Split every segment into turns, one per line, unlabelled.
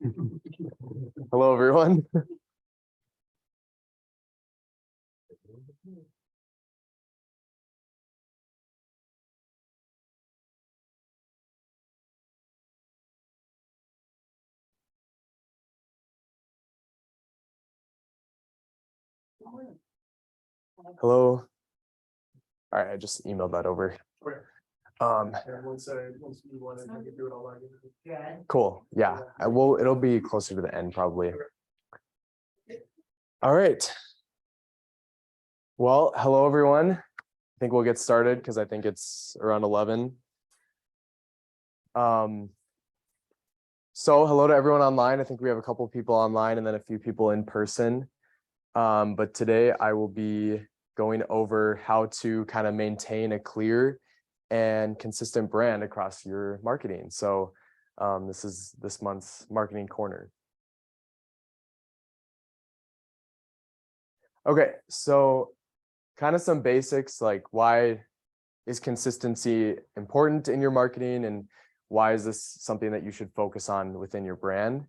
Hello, everyone. Hello. All right, I just emailed that over. Cool. Yeah, it'll be closer to the end probably. All right. Well, hello, everyone. I think we'll get started because I think it's around 11. So hello to everyone online. I think we have a couple of people online and then a few people in person. But today I will be going over how to kind of maintain a clear and consistent brand across your marketing. So this is this month's marketing corner. Okay, so kind of some basics, like why is consistency important in your marketing and why is this something that you should focus on within your brand?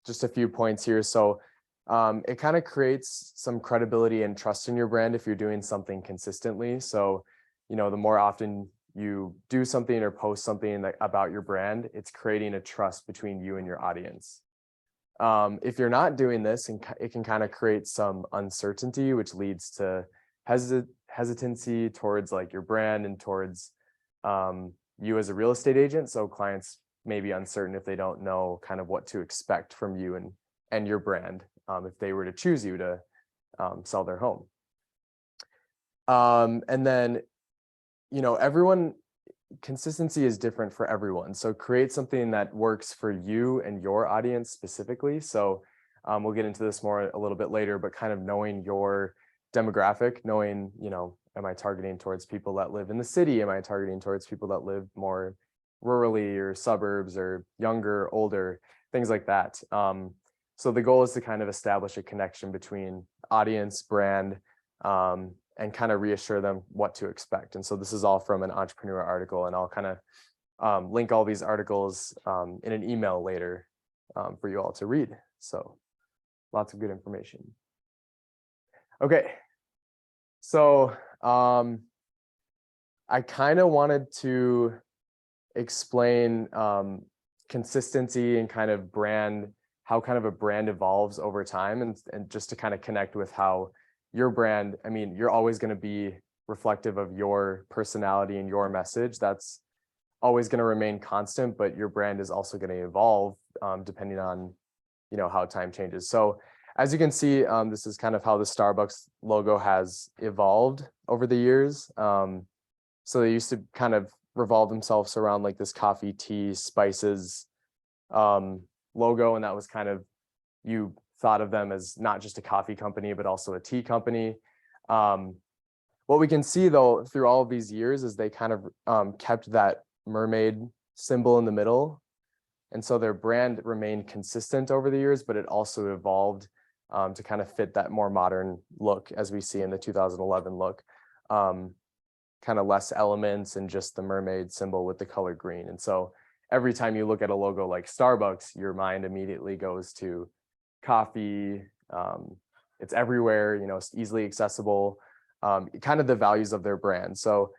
Just a few points here. So it kind of creates some credibility and trust in your brand if you're doing something consistently. So, the more often you do something or post something about your brand, it's creating a trust between you and your audience. If you're not doing this, it can kind of create some uncertainty, which leads to hesitancy towards like your brand and towards you as a real estate agent. So clients may be uncertain if they don't know kind of what to expect from you and your brand if they were to choose you to sell their home. And then, consistency is different for everyone. So create something that works for you and your audience specifically. So we'll get into this more a little bit later, but kind of knowing your demographic, knowing, am I targeting towards people that live in the city? Am I targeting towards people that live more rurally or suburbs or younger, older, things like that. So the goal is to kind of establish a connection between audience, brand, and kind of reassure them what to expect. And so this is all from an entrepreneur article, and I'll kind of link all these articles in an email later for you all to read. So lots of good information. Okay, so I kind of wanted to explain consistency and kind of brand, how kind of a brand evolves over time, and just to kind of connect with how your brand, I mean, you're always going to be reflective of your personality and your message. That's always going to remain constant, but your brand is also going to evolve depending on, how time changes. So as you can see, this is kind of how the Starbucks logo has evolved over the years. So they used to kind of revolve themselves around like this coffee, tea, spices logo, and that was kind of, you thought of them as not just a coffee company, but also a tea company. What we can see though, through all of these years is they kind of kept that mermaid symbol in the middle. And so their brand remained consistent over the years, but it also evolved to kind of fit that more modern look as we see in the 2011 look. Kind of less elements and just the mermaid symbol with the color green. And so every time you look at a logo like Starbucks, your mind immediately goes to coffee. It's everywhere, it's easily accessible, kind of the values of their brand. So,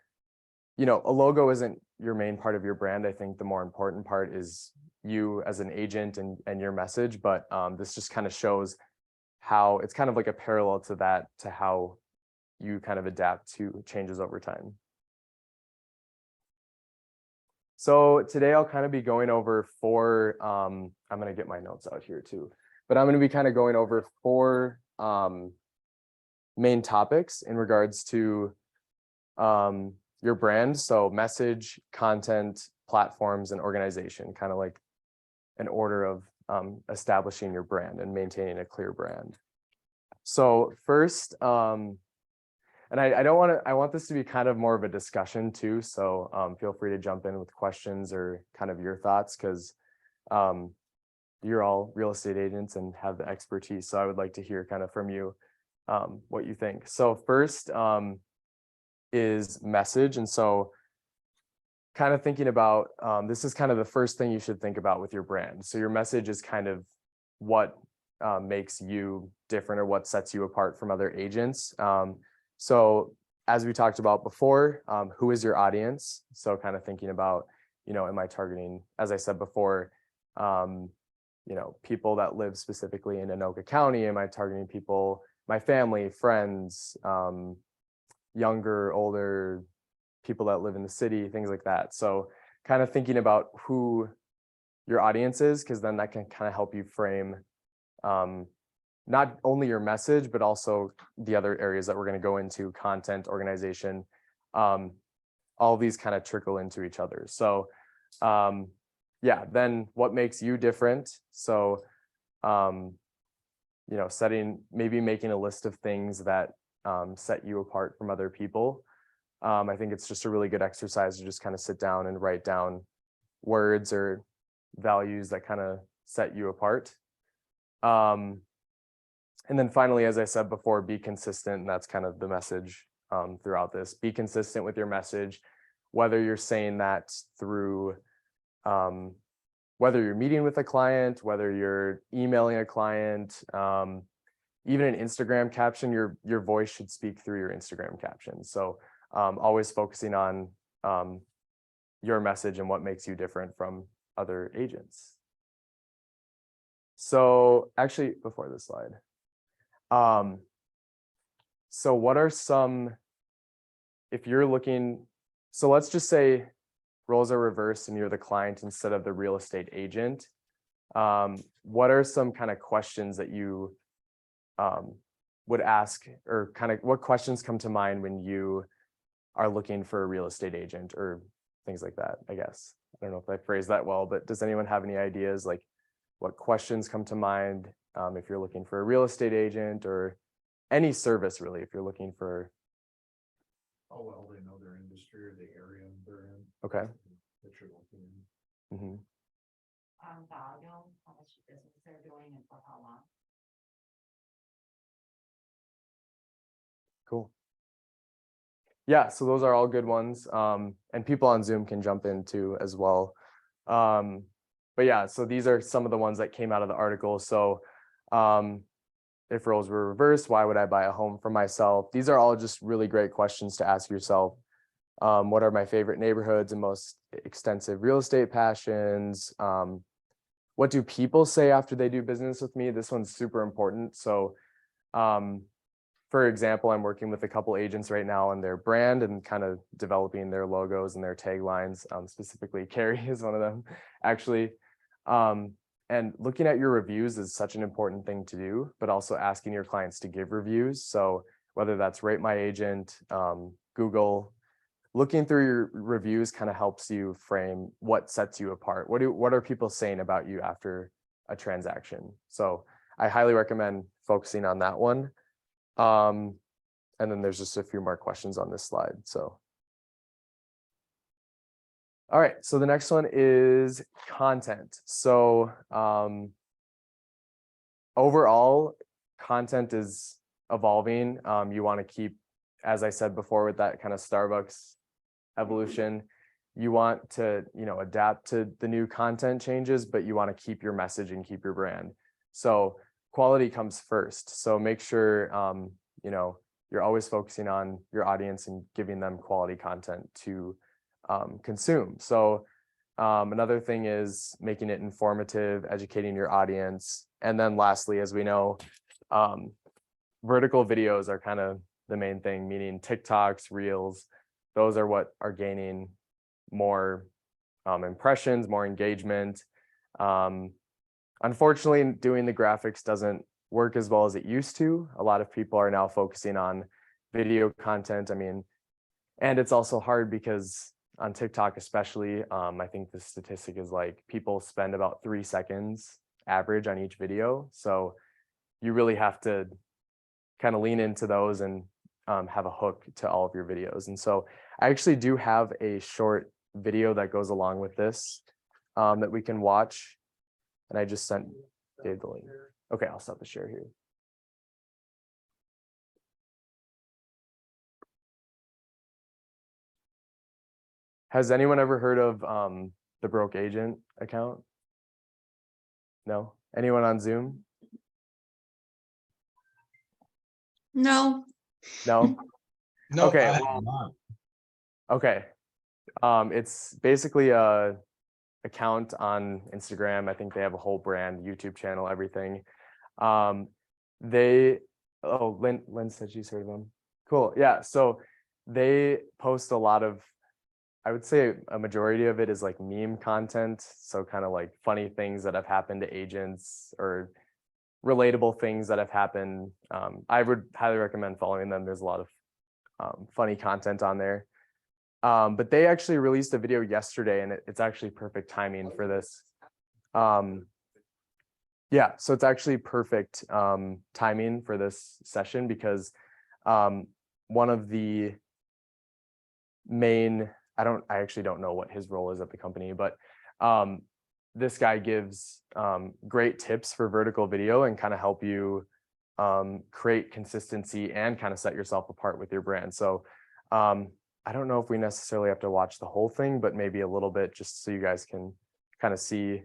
a logo isn't your main part of your brand. I think the more important part is you as an agent and your message. But this just kind of shows how it's kind of like a parallel to that, to how you kind of adapt to changes over time. So today I'll kind of be going over four, I'm going to get my notes out here too, but I'm going to be kind of going over four main topics in regards to your brand. So message, content, platforms, and organization, kind of like an order of establishing your brand and maintaining a clear brand. So first, and I want this to be kind of more of a discussion too. So feel free to jump in with questions or kind of your thoughts, because you're all real estate agents and have the expertise. So I would like to hear kind of from you what you think. So first is message. And so kind of thinking about, this is kind of the first thing you should think about with your brand. So your message is kind of what makes you different or what sets you apart from other agents. So as we talked about before, who is your audience? So kind of thinking about, am I targeting, as I said before, people that live specifically in Anoka County? Am I targeting people, my family, friends, younger, older, people that live in the city, things like that. So kind of thinking about who your audience is, because then that can kind of help you frame not only your message, but also the other areas that we're going to go into: content, organization. All these kind of trickle into each other. So yeah, then what makes you different? So maybe making a list of things that set you apart from other people. I think it's just a really good exercise to just kind of sit down and write down words or values that kind of set you apart. And then finally, as I said before, be consistent. And that's kind of the message throughout this. Be consistent with your message, whether you're saying that through, whether you're meeting with a client, whether you're emailing a client, even an Instagram caption, your voice should speak through your Instagram caption. So always focusing on your message and what makes you different from other agents. So actually, before this slide, so what are some, if you're looking, so let's just say roles are reversed and you're the client instead of the real estate agent. What are some kind of questions that you would ask, or kind of what questions come to mind when you are looking for a real estate agent or things like that, I guess? I don't know if I phrased that well, but does anyone have any ideas, like what questions come to mind if you're looking for a real estate agent or any service, really, if you're looking for?
Oh, well, they know their industry or the area they're in.
Okay.
That you're looking in.
Mm-hmm.
Volume, how much business they're doing and for how long.
Cool. Yeah, so those are all good ones. And people on Zoom can jump in too as well. But yeah, so these are some of the ones that came out of the article. So if roles were reversed, why would I buy a home for myself? These are all just really great questions to ask yourself. What are my favorite neighborhoods and most extensive real estate passions? What do people say after they do business with me? This one's super important. So for example, I'm working with a couple agents right now on their brand and kind of developing their logos and their taglines. Specifically, Carrie is one of them, actually. And looking at your reviews is such an important thing to do, but also asking your clients to give reviews. So whether that's Rate My Agent, Google, looking through your reviews kind of helps you frame what sets you apart. What are people saying about you after a transaction? So I highly recommend focusing on that one. And then there's just a few more questions on this slide. So, all right, so the next one is content. So overall, content is evolving. You want to keep, as I said before, with that kind of Starbucks evolution, you want to, adapt to the new content changes, but you want to keep your message and keep your brand. So quality comes first. So make sure, you're always focusing on your audience and giving them quality content to consume. So another thing is making it informative, educating your audience. And then lastly, as we know, vertical videos are kind of the main thing, meaning TikToks, Reels. Those are what are gaining more impressions, more engagement. Unfortunately, doing the graphics doesn't work as well as it used to. A lot of people are now focusing on video content. And it's also hard because on TikTok especially, I think the statistic is like people spend about 3 seconds average on each video. So you really have to kind of lean into those and have a hook to all of your videos. And so I actually do have a short video that goes along with this that we can watch. And I just sent Dave the link. Okay, I'll stop the share here. Has anyone ever heard of the broke agent account? No? Anyone on Zoom?
No.
No?
No,
Okay,
I
well-
have not.
Okay. It's basically a account on Instagram. I think they have a whole brand, YouTube channel, everything. Lynn said she's heard of them. Cool. Yeah. So they post a lot of, I would say a majority of it is like meme content. So kind of like funny things that have happened to agents or relatable things that have happened. I would highly recommend following them. There's a lot of funny content on there. But they actually released a video yesterday, and it's actually perfect timing for this. Yeah, so it's actually perfect timing for this session because one of the main, I actually don't know what his role is at the company, but this guy gives great tips for vertical video and kind of help you create consistency and kind of set yourself apart with your brand. So I don't know if we necessarily have to watch the whole thing, but maybe a little bit just so you guys can kind of see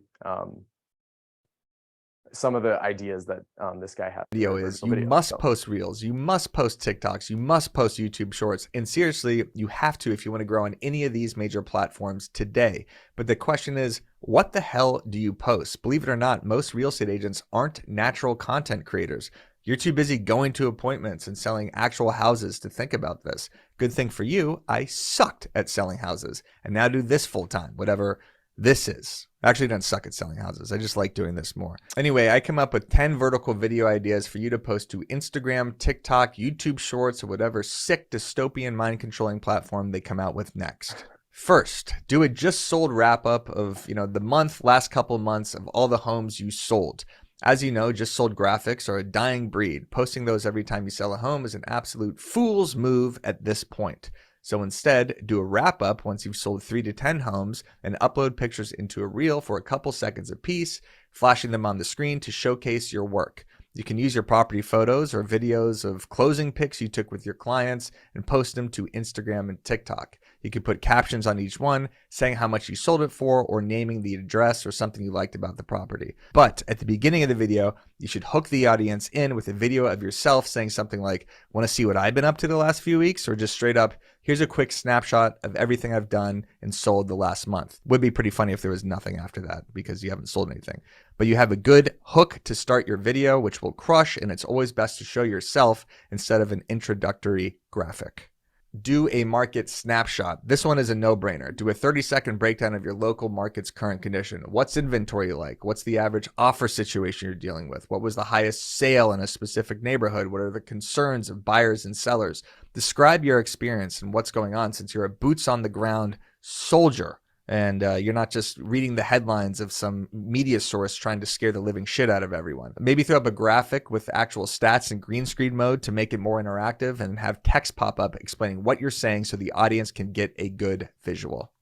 some of the ideas that this guy had.
Video is you must post reels, you must post TikToks, you must post YouTube shorts, and seriously, you have to if you want to grow on any of these major platforms today. But the question is, what the hell do you post? Believe it or not, most real estate agents aren't natural content creators. You're too busy going to appointments and selling actual houses to think about this. Good thing for you, I sucked at selling houses and now do this full time, whatever this is. I actually don't suck at selling houses. I just like doing this more. Anyway, I come up with 10 vertical video ideas for you to post to Instagram, TikTok, YouTube Shorts, or whatever sick dystopian mind controlling platform they come out with next. First, do a just sold wrap up of, the last couple months of all the homes you sold. As you know, just sold graphics are a dying breed. Posting those every time you sell a home is an absolute fool's move at this point. So instead, do a wrap up once you've sold 3 to 10 homes and upload pictures into a reel for a couple seconds apiece, flashing them on the screen to showcase your work. You can use your property photos or videos of closing pics you took with your clients and post them to Instagram and TikTok. You can put captions on each one saying how much you sold it for or naming the address or something you liked about the property. But at the beginning of the video, you should hook the audience in with a video of yourself saying something like, want to see what I've been up to the last few weeks? Or just straight up, here's a quick snapshot of everything I've done and sold the last month. Would be pretty funny if there was nothing after that because you haven't sold anything. But you have a good hook to start your video, which will crush, and it's always best to show yourself instead of an introductory graphic. Do a market snapshot. This one is a no-brainer. Do a 30-second breakdown of your local market's current condition. What's inventory like? What's the average offer situation you're dealing with? What was the highest sale in a specific neighborhood? What are the concerns of buyers and sellers? Describe your experience and what's going on since you're a boots-on-the-ground soldier. And you're not just reading the headlines of some media source trying to scare the living shit out of everyone. Maybe throw up a graphic with actual stats in green screen mode to make it more interactive and have text pop up explaining what you're saying so the audience can get a good visual.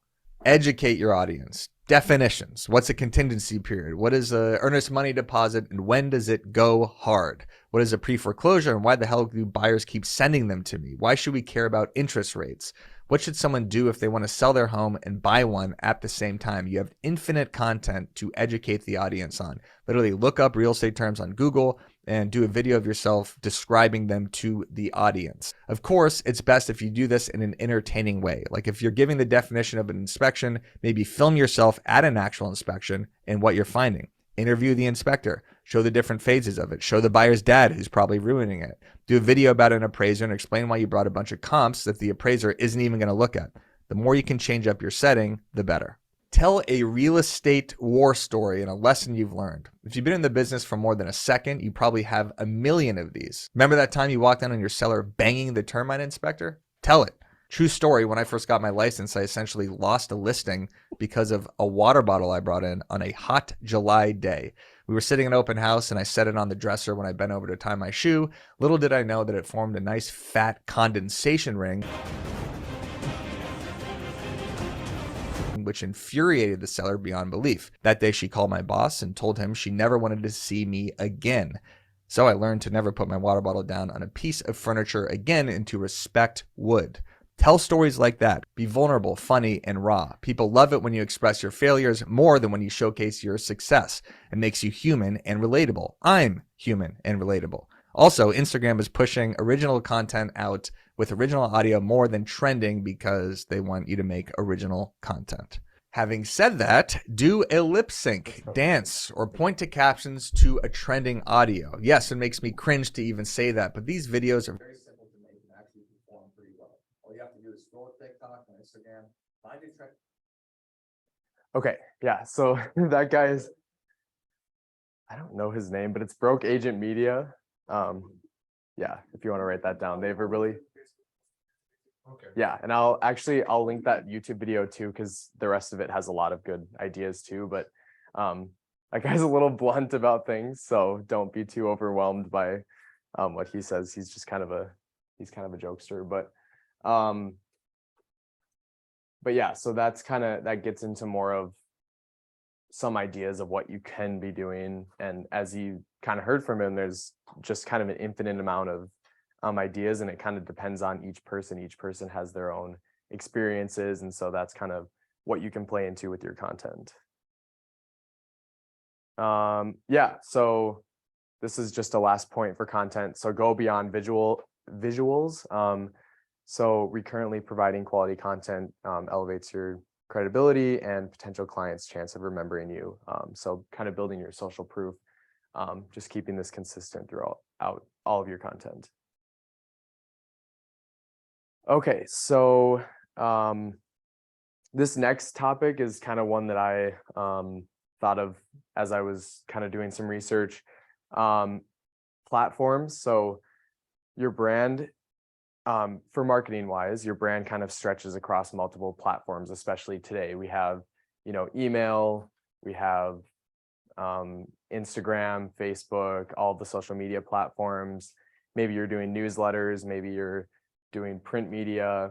Educate your audience. Definitions. What's a contingency period? What is a earnest money deposit and when does it go hard? What is a pre-foreclosure and why the hell do buyers keep sending them to me? Why should we care about interest rates? What should someone do if they want to sell their home and buy one at the same time? You have infinite content to educate the audience on. Literally look up real estate terms on Google and do a video of yourself describing them to the audience. Of course, it's best if you do this in an entertaining way. Like if you're giving the definition of an inspection, maybe film yourself at an actual inspection and what you're finding. Interview the inspector, show the different phases of it, show the buyer's dad who's probably ruining it. Do a video about an appraiser and explain why you brought a bunch of comps that the appraiser isn't even going to look at. The more you can change up your setting, the better. Tell a real estate war story and a lesson you've learned. If you've been in the business for more than a second, you probably have a million of these. Remember that time you walked in on your seller banging the termite inspector? Tell it. True story, when I first got my license, I essentially lost a listing because of a water bottle I brought in on a hot July day. We were sitting in an open house and I set it on the dresser when I bent over to tie my shoe. Little did I know that it formed a nice fat condensation ring, which infuriated the seller beyond belief. That day she called my boss and told him she never wanted to see me again. So I learned to never put my water bottle down on a piece of furniture again and to respect wood. Tell stories like that. Be vulnerable, funny, and raw. People love it when you express your failures more than when you showcase your success. It makes you human and relatable. I'm human and relatable. Also, Instagram is pushing original content out with original audio more than trending because they want you to make original content. Having said that, do a lip sync, dance, or point to captions to a trending audio. Yes, it makes me cringe to even say that, but these videos are very simple to make and actually perform pretty well. All you have to do is scroll TikTok and Instagram, find a trend.
Okay, yeah, so that guy's, I don't know his name, but it's Broke Agent Media. Yeah, if you want to write that down, they have a really,
Okay.
yeah, and I'll link that YouTube video too, because the rest of it has a lot of good ideas too, but that guy's a little blunt about things, so don't be too overwhelmed by what he says. He's just kind of a jokester, but yeah, so that gets into more of some ideas of what you can be doing. And as you kind of heard from him, there's just kind of an infinite amount of ideas, and it kind of depends on each person. Each person has their own experiences, and so that's kind of what you can play into with your content. Yeah, so this is just a last point for content. So go beyond visuals. So recurrently providing quality content elevates your credibility and potential clients' chance of remembering you. So kind of building your social proof, just keeping this consistent throughout all of your content. Okay, so this next topic is kind of one that I thought of as I was kind of doing some research. Platforms. So your brand, for marketing wise, your brand kind of stretches across multiple platforms, especially today. We have, email, we have Instagram, Facebook, all the social media platforms. Maybe you're doing newsletters, maybe you're doing print media.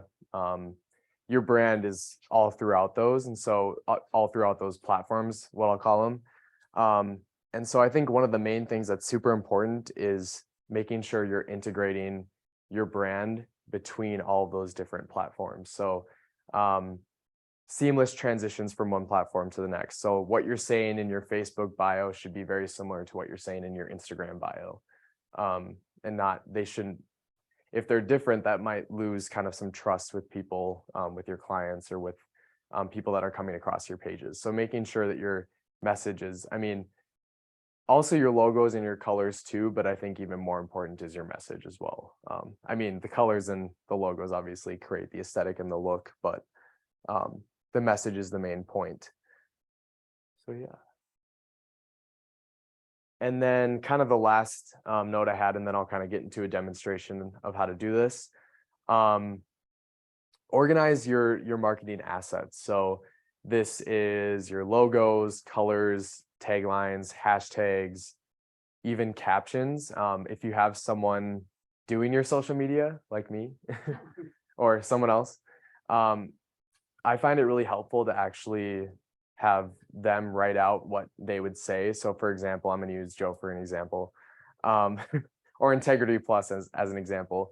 Your brand is all throughout those. And so all throughout those platforms, what I'll call them. And so I think one of the main things that's super important is making sure you're integrating your brand between all those different platforms. So seamless transitions from one platform to the next. So what you're saying in your Facebook bio should be very similar to what you're saying in your Instagram bio. And they shouldn't, if they're different, that might lose kind of some trust with people, with your clients or with people that are coming across your pages. So making sure that your messages, also your logos and your colors too, but I think even more important is your message as well. The colors and the logos obviously create the aesthetic and the look, but the message is the main point. So yeah. And then kind of the last note I had, and then I'll kind of get into a demonstration of how to do this. Organize your marketing assets. So this is your logos, colors, taglines, hashtags, even captions. If you have someone doing your social media like me or someone else, I find it really helpful to actually have them write out what they would say. So for example, I'm going to use Joe for an example, or Integrity Plus as an example.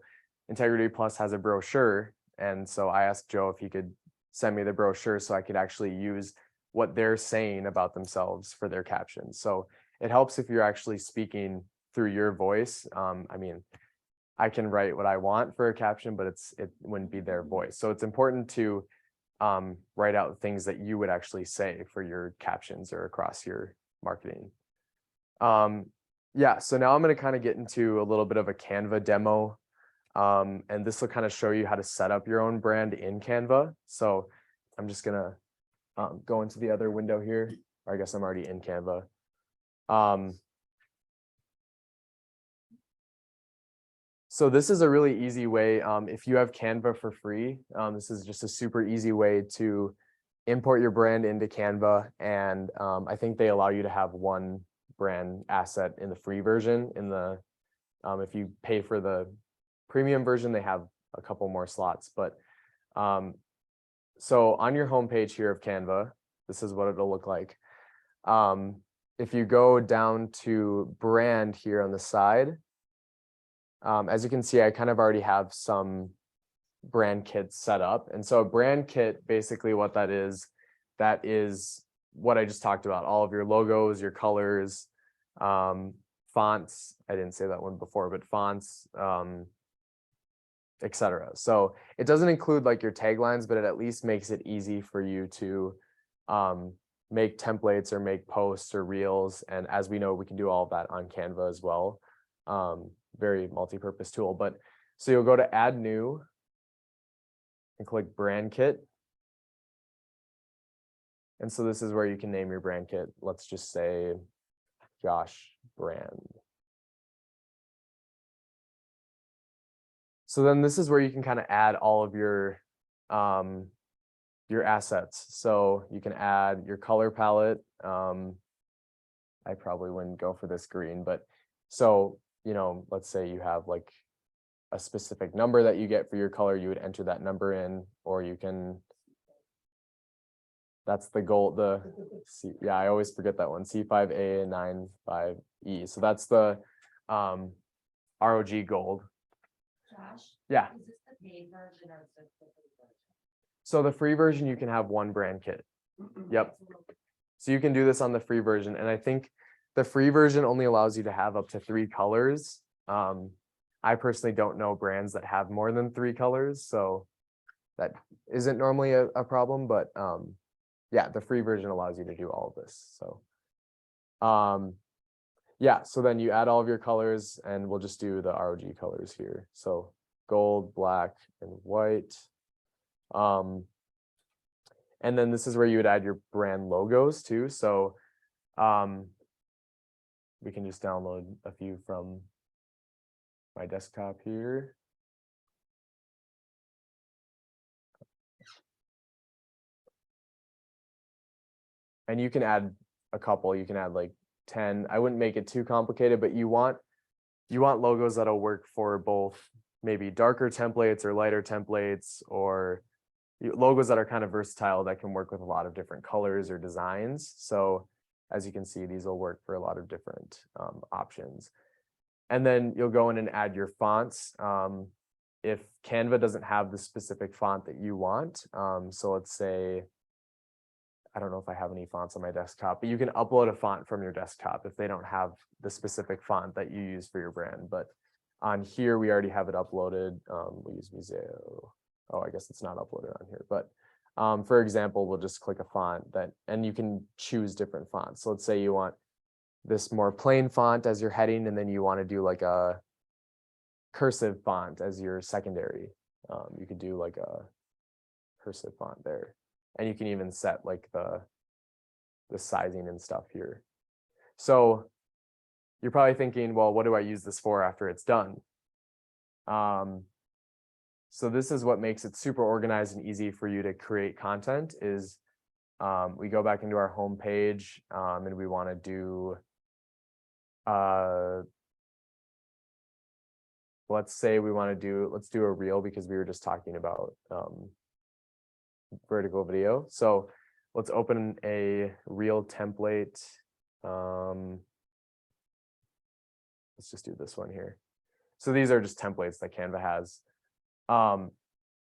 Integrity Plus has a brochure. And so I asked Joe if he could send me the brochure so I could actually use what they're saying about themselves for their captions. So it helps if you're actually speaking through your voice. I can write what I want for a caption, but it wouldn't be their voice. So it's important to write out things that you would actually say for your captions or across your marketing. Yeah, so now I'm going to kind of get into a little bit of a Canva demo. And this will kind of show you how to set up your own brand in Canva. So I'm just going to go into the other window here, or I guess I'm already in Canva. So this is a really easy way. If you have Canva for free, this is just a super easy way to import your brand into Canva. And I think they allow you to have one brand asset in the free version. If you pay for the premium version, they have a couple more slots. But so on your homepage here of Canva, this is what it'll look like. If you go down to brand here on the side, as you can see, I kind of already have some brand kits set up. And so a brand kit, basically what that is what I just talked about, all of your logos, your colors, fonts. I didn't say that one before, but fonts, etc. So it doesn't include like your taglines, but it at least makes it easy for you to make templates or make posts or reels. And as we know, we can do all of that on Canva as well. Very multi-purpose tool. But so you'll go to add new and click brand kit. And so this is where you can name your brand kit. Let's just say Josh Brand. So then this is where you can kind of add all of your assets. So you can add your color palette. I probably wouldn't go for this green, but so, you know, let's say you have like a specific number that you get for your color, you would enter that number in, or you can, that's the goal, the C, yeah, I always forget that one, C5A95E. So that's the ROG gold.
Josh?
Yeah.
Is this the paid version or is this the free version?
So the free version, you can have one brand kit. Yep. So you can do this on the free version. And I think the free version only allows you to have up to 3 colors. I personally don't know brands that have more than 3 colors. So that isn't normally a problem, but yeah, the free version allows you to do all of this. So yeah, so then you add all of your colors and we'll just do the ROG colors here. So gold, black, and white. And then this is where you would add your brand logos too. So we can just download a few from my desktop here. And you can add a couple, you can add like 10. I wouldn't make it too complicated, but you want logos that'll work for both maybe darker templates or lighter templates, or logos that are kind of versatile that can work with a lot of different colors or designs. So as you can see, these will work for a lot of different options. And then you'll go in and add your fonts. If Canva doesn't have the specific font that you want, so let's say, I don't know if I have any fonts on my desktop, but you can upload a font from your desktop if they don't have the specific font that you use for your brand. But on here, we already have it uploaded. We use Museo. Oh, I guess it's not uploaded on here, but for example, we'll just click a font that, and you can choose different fonts. So let's say you want this more plain font as your heading, and then you want to do like a cursive font as your secondary. You could do like a cursive font there. And you can even set like the sizing and stuff here. So you're probably thinking, well, what do I use this for after it's done? So this is what makes it super organized and easy for you to create content is we go back into our home page and we want to do, let's say we want to do, let's do a reel because we were just talking about vertical video. So let's open a reel template. Let's just do this one here. So these are just templates that Canva has.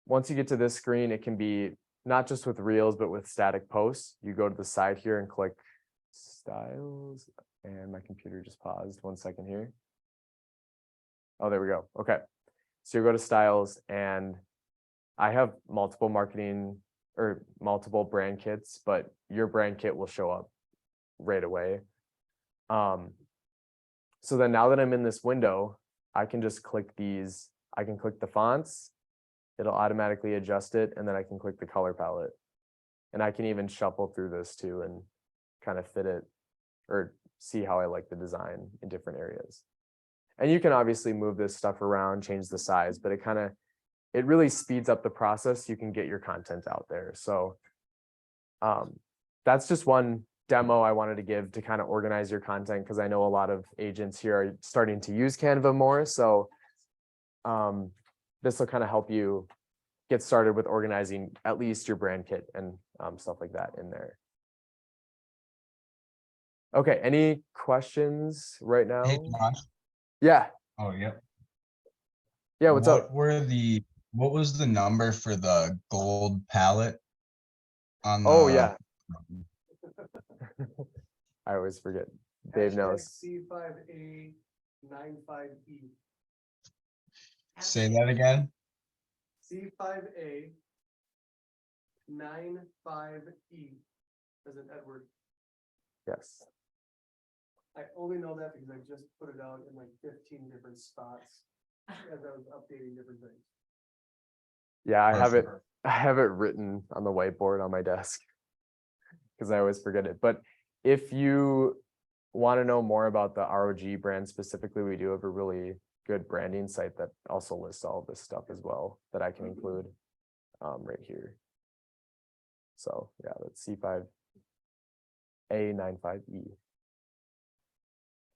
Once you get to this screen, it can be not just with reels, but with static posts. You go to the side here and click styles, and my computer just paused 1 second here. Oh, there we go. Okay. So you go to styles, and I have multiple marketing or multiple brand kits, but your brand kit will show up right away. So then now that I'm in this window, I can just click these. I can click the fonts. It'll automatically adjust it. And then I can click the color palette. And I can even shuffle through this too and kind of fit it or see how I like the design in different areas. And you can obviously move this stuff around, change the size, but it really speeds up the process. You can get your content out there. So that's just one demo I wanted to give to kind of organize your content, because I know a lot of agents here are starting to use Canva more. So this will kind of help you get started with organizing at least your brand kit and stuff like that in there. Okay, any questions right now?
Hey, Josh.
Yeah.
Oh, yeah.
Yeah, what's up?
What were the What was the number for the gold palette on the?
Oh, yeah. I always forget. Dave knows.
C5A 95E.
Say that again.
C5A 95E. As in Edward.
Yes.
I only know that because I just put it out in like 15 different spots as I was updating different things.
Yeah, I have it.
Perfect.
I have it written on the whiteboard on my desk because I always forget it. But if you want to know more about the ROG brand specifically, we do have a really good branding site that also lists all of this stuff as well that I can include right here. So yeah, that's C5A95E.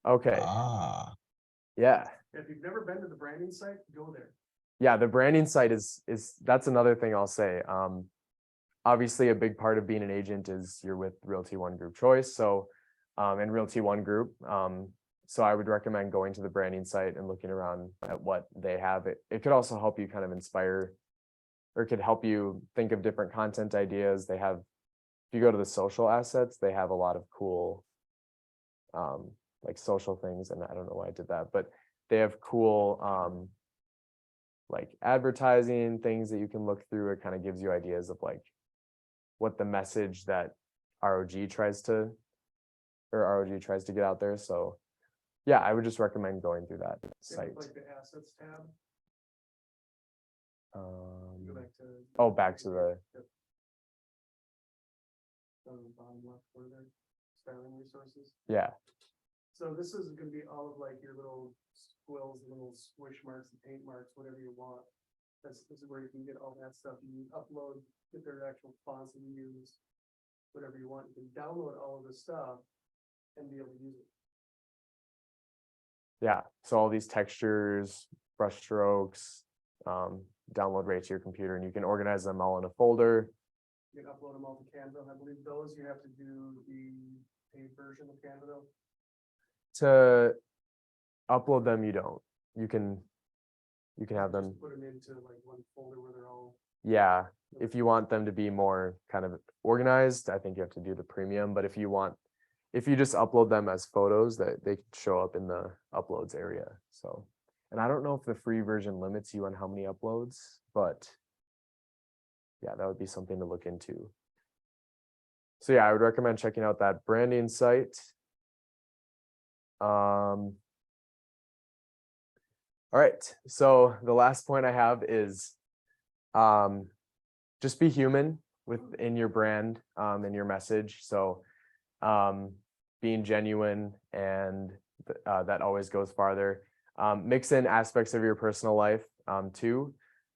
Okay.
Ah,
Yeah.
If you've never been to the branding site, go there.
Yeah, the branding site is that's another thing I'll say. Obviously a big part of being an agent is you're with Realty One Group Choice. So and Realty One Group. So I would recommend going to the branding site and looking around at what they have. It could also help you kind of inspire, or it could help you think of different content ideas. They have, if you go to the social assets, they have a lot of cool like social things. And I don't know why I did that, but they have cool like advertising things that you can look through. It kind of gives you ideas of like what the message that ROG tries to get out there. So yeah, I would just recommend going through that site.
Like the assets tab. Go back to.
Oh, back to the,
Yep. Down the bottom left further, styling resources.
yeah,
So this is gonna be all of like your little squills, little squish marks, and paint marks, whatever you want. This is where you can get all that stuff. You can upload, get their actual fonts that you use, whatever you want. You can download all of this stuff and be able to use it.
yeah. So all these textures, brush strokes, download right to your computer, and you can organize them all in a folder.
You can upload them all to Canva. I believe those you have to do the paid version of Canva though.
To upload them, you don't. You can have them.
Just put them into like one folder where they're all.
Yeah, if you want them to be more kind of organized, I think you have to do the premium. But if you just upload them as photos, that they show up in the uploads area. So, and I don't know if the free version limits you on how many uploads, but yeah, that would be something to look into. So yeah, I would recommend checking out that branding site. All right, so the last point I have is just be human within your brand and your message. So being genuine, and that always goes farther. Mix in aspects of your personal life too.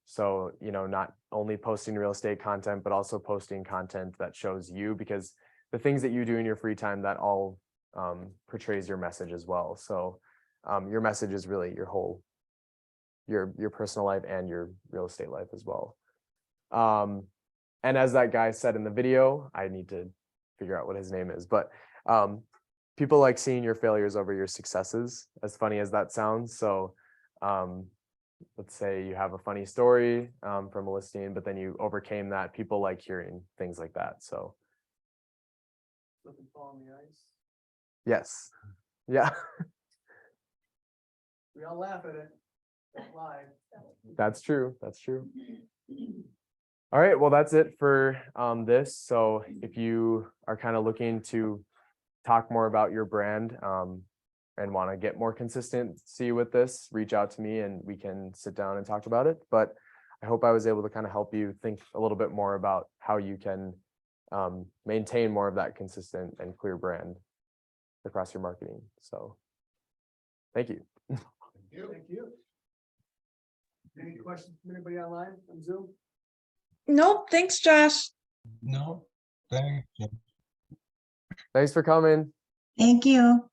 So, you know, not only posting real estate content, but also posting content that shows you, because the things that you do in your free time, that all portrays your message as well. So your message is really your whole, your personal life and your real estate life as well. And as that guy said in the video, I need to figure out what his name is, but people like seeing your failures over your successes, as funny as that sounds. So let's say you have a funny story from a listing, but then you overcame that. People like hearing things like that. So
Slip and fall on the ice.
yes, yeah,
We all laugh at it. Don't lie.
that's true. That's true. All right, well, that's it for this. So if you are kind of looking to talk more about your brand and want to get more consistency with this, reach out to me and we can sit down and talk about it. But I hope I was able to kind of help you think a little bit more about how you can maintain more of that consistent and clear brand across your marketing. So thank you.
Thank you. Any questions from anybody online on Zoom?
Nope, thanks, Josh.
no, thank you.
Thanks for coming.
Thank you.